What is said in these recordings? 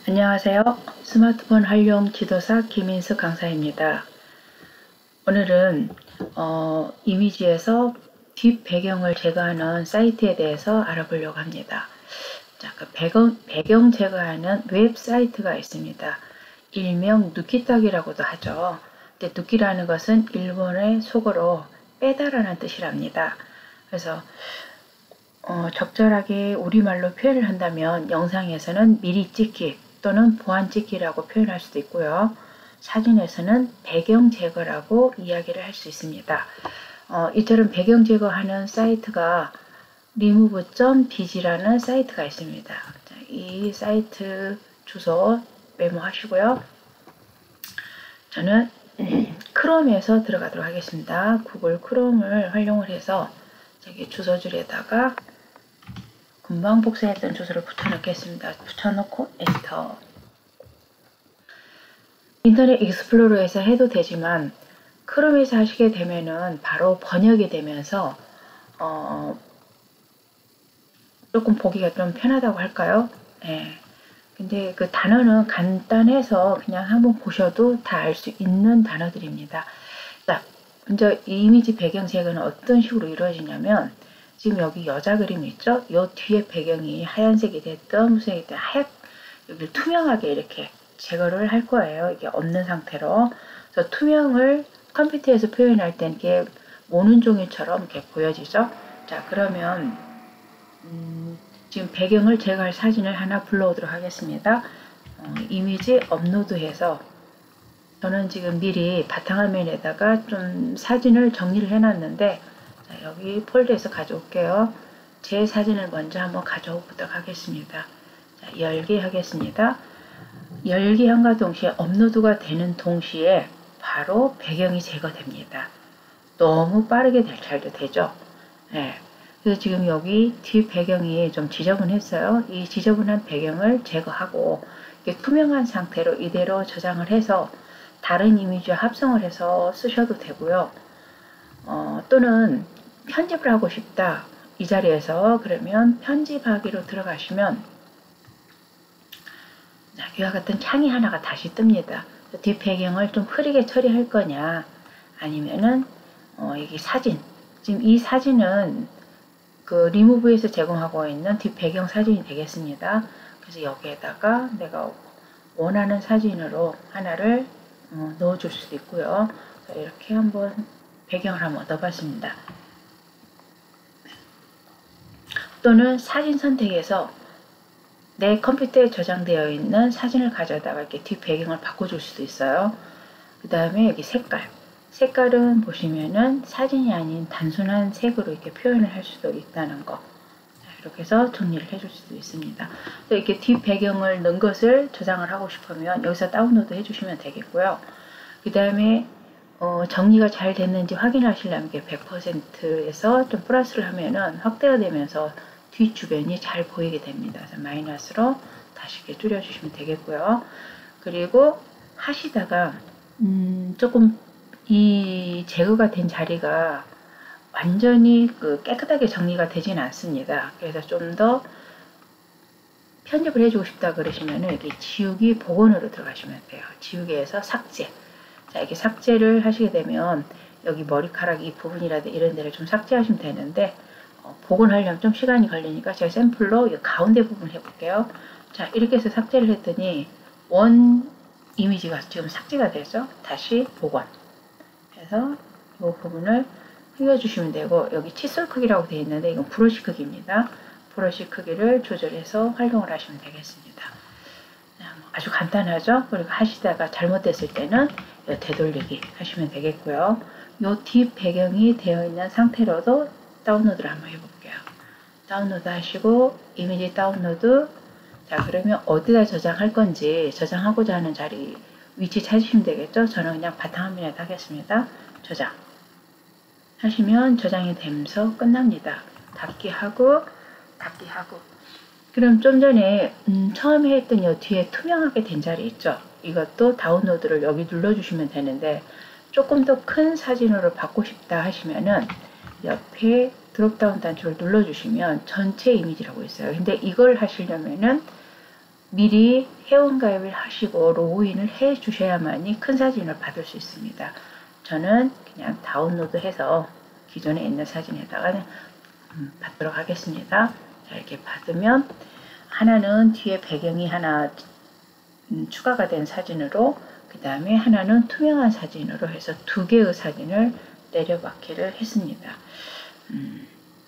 안녕하세요. 스마트폰 활용 지도사 김인수 강사입니다. 오늘은 이미지에서 뒷 배경을 제거하는 사이트에 대해서 알아보려고 합니다. 자, 그 배경 제거하는 웹사이트가 있습니다. 일명 누키떡이라고도 하죠. 근데 누키라는 것은 일본의 속어로 빼다라는 뜻이랍니다. 그래서 적절하게 우리말로 표현을 한다면 영상에서는 미리 찍기 또는 보안 찍기라고 표현할 수도 있고요. 사진에서는 배경 제거라고 이야기를 할 수 있습니다. 이처럼 배경 제거하는 사이트가 remove.bg라는 사이트가 있습니다. 자, 이 사이트 주소 메모하시고요. 저는 크롬에서 들어가도록 하겠습니다. 구글 크롬을 활용을 해서 저기 주소줄에다가 금방 복사했던 주소를 붙여넣겠습니다. 붙여넣고 엔터. 인터넷 익스플로러에서 해도 되지만 크롬에서 하시게 되면은 바로 번역이 되면서 조금 보기가 좀 편하다고 할까요? 예. 근데 그 단어는 간단해서 그냥 한번 보셔도 다 알 수 있는 단어들입니다. 자, 먼저 이 이미지 배경 제거는 어떤 식으로 이루어지냐면 지금 여기 여자 그림이 있죠? 요 뒤에 배경이 하얀색이 됐든 무슨 색이 됐든 여기를 투명하게 이렇게 제거를 할 거예요. 이게 없는 상태로. 그래서 투명을 컴퓨터에서 표현할 땐 이게 모는 종이처럼 이렇게 보여지죠? 자, 그러면 지금 배경을 제거할 사진을 하나 불러오도록 하겠습니다. 이미지 업로드해서 저는 지금 미리 바탕화면에다가 좀 사진을 정리를 해놨는데 자, 여기 폴더에서 가져올게요. 제 사진을 먼저 한번 가져오도록 하겠습니다. 자, 열기 하겠습니다. 열기 한과 동시에 업로드가 되는 동시에 바로 배경이 제거됩니다. 너무 빠르게 잘도 되죠. 네. 그래서 지금 여기 뒷 배경이 좀 지저분했어요. 이 지저분한 배경을 제거하고 이게 투명한 상태로 이대로 저장을 해서 다른 이미지와 합성을 해서 쓰셔도 되고요. 또는 편집을 하고 싶다. 이 자리에서 그러면 편집하기로 들어가시면 이와 같은 창이 하나가 다시 뜹니다. 뒷 배경을 좀 흐리게 처리할 거냐 아니면은 여기 사진 지금 이 사진은 그 리무브에서 제공하고 있는 뒷 배경 사진이 되겠습니다. 그래서 여기에다가 내가 원하는 사진으로 하나를 넣어줄 수도 있고요. 이렇게 한번 배경을 한번 넣어봤습니다. 또는 사진 선택에서 내 컴퓨터에 저장되어 있는 사진을 가져다가 이렇게 뒷 배경을 바꿔줄 수도 있어요. 그 다음에 여기 색깔은 보시면은 사진이 아닌 단순한 색으로 이렇게 표현을 할 수도 있다는 거. 이렇게 해서 정리를 해줄 수도 있습니다. 이렇게 뒷 배경을 넣은 것을 저장을 하고 싶으면 여기서 다운로드 해주시면 되겠고요. 그 다음에 정리가 잘 됐는지 확인하시려면 100%에서 좀 플러스를 하면은 확대가 되면서 뒷 주변이 잘 보이게 됩니다. 그래서 마이너스로 다시 이렇게 줄여주시면 되겠고요. 그리고 하시다가 조금 이 제거가 된 자리가 완전히 깨끗하게 정리가 되진 않습니다. 그래서 좀 더 편집을 해주고 싶다 그러시면 여기 지우기 복원으로 들어가시면 돼요. 지우기에서 삭제. 자, 이렇게 삭제를 하시게 되면 여기 머리카락 이 부분이라든지 이런 데를 좀 삭제하시면 되는데 복원하려면 좀 시간이 걸리니까 제가 샘플로 이 가운데 부분 해볼게요. 자, 이렇게 해서 삭제를 했더니 원 이미지가 지금 삭제가 되죠. 다시 복원 해서 이 부분을 흘려주시면 되고 여기 칫솔 크기라고 되어 있는데 이건 브러쉬 크기입니다. 브러쉬 크기를 조절해서 활용을 하시면 되겠습니다. 아주 간단하죠. 그리고 하시다가 잘못됐을 때는 되돌리기 하시면 되겠고요. 이 뒷 배경이 되어 있는 상태로도 다운로드를 한번 해볼게요. 다운로드 하시고 이미지 다운로드. 자, 그러면 어디다 저장할 건지 저장하고자 하는 자리 위치 찾으시면 되겠죠. 저는 그냥 바탕화면에 하겠습니다. 저장 하시면 저장이 되면서 끝납니다. 닫기 하고 그럼 좀 전에 처음에 했던 이 뒤에 투명하게 된 자리 있죠. 이것도 다운로드를 여기 눌러주시면 되는데 조금 더 큰 사진으로 받고 싶다 하시면은 옆에 드롭다운 단추를 눌러주시면 전체 이미지라고 있어요. 근데 이걸 하시려면은 미리 회원가입을 하시고 로그인을 해 주셔야만이 큰 사진을 받을 수 있습니다. 저는 그냥 다운로드해서 기존에 있는 사진에다가 받도록 하겠습니다. 자, 이렇게 받으면 하나는 뒤에 배경이 하나 추가가 된 사진으로, 그 다음에 하나는 투명한 사진으로 해서 두 개의 사진을 내려받기를 했습니다.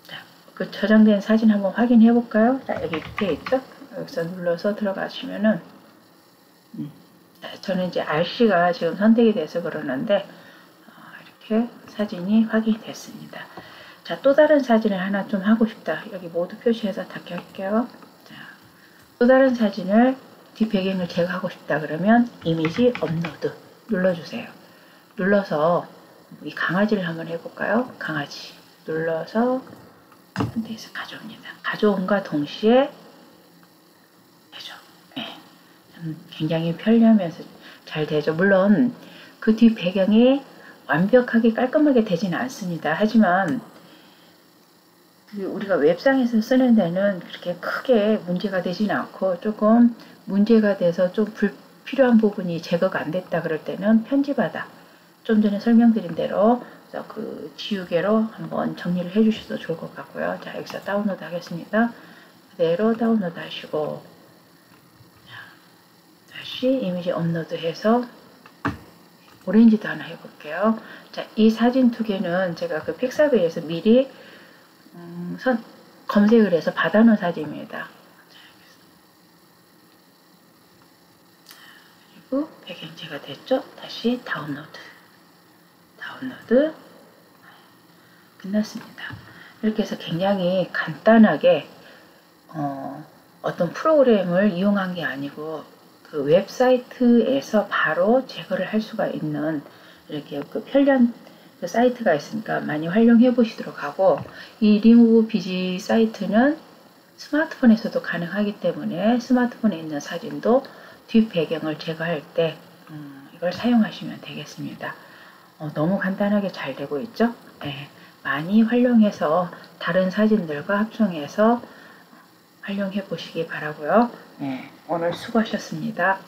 자, 그 저장된 사진 한번 확인해 볼까요? 자, 여기 밑에 있죠? 여기서 눌러서 들어가시면은 저는 이제 RC가 지금 선택이 돼서 그러는데 이렇게 사진이 확인이 됐습니다. 자, 또 다른 사진을 하나 좀 하고 싶다. 여기 모두 표시해서 닫게 할게요. 자, 또 다른 사진을 뒷배경을 제거하고 싶다 그러면 이미지 업로드 눌러주세요. 눌러서 이 강아지를 한번 해볼까요? 강아지 눌러서 선택해서 가져옵니다. 가져온과 동시에 되죠. 네. 굉장히 편리하면서 잘 되죠. 물론 그 뒷배경이 완벽하게 깔끔하게 되지는 않습니다. 하지만 우리가 웹상에서 쓰는 데는 그렇게 크게 문제가 되지는 않고, 조금 문제가 돼서 좀 불필요한 부분이 제거가 안 됐다 그럴 때는 편집하다, 좀 전에 설명드린 대로 그 지우개로 한번 정리를 해 주셔도 좋을 것 같고요. 자, 여기서 다운로드 하겠습니다. 그대로 다운로드 하시고, 다시 이미지 업로드해서 오렌지도 하나 해볼게요. 자, 이 사진 두 개는 제가 그 픽사베이에서 미리 검색을 해서 받아놓은 사진입니다. 그리고 배경지가 됐죠? 다시 다운로드 끝났습니다. 이렇게 해서 굉장히 간단하게 어떤 프로그램을 이용한 게 아니고 그 웹사이트에서 바로 제거를 할 수가 있는 이렇게 그 편리한 그 사이트가 있으니까 많이 활용해 보시도록 하고, 이 리무브 비지 사이트는 스마트폰에서도 가능하기 때문에 스마트폰에 있는 사진도 뒷 배경을 제거할 때 이걸 사용하시면 되겠습니다. 너무 간단하게 잘 되고 있죠? 네, 많이 활용해서 다른 사진들과 합성해서 활용해 보시기 바라고요. 네, 오늘 수고하셨습니다.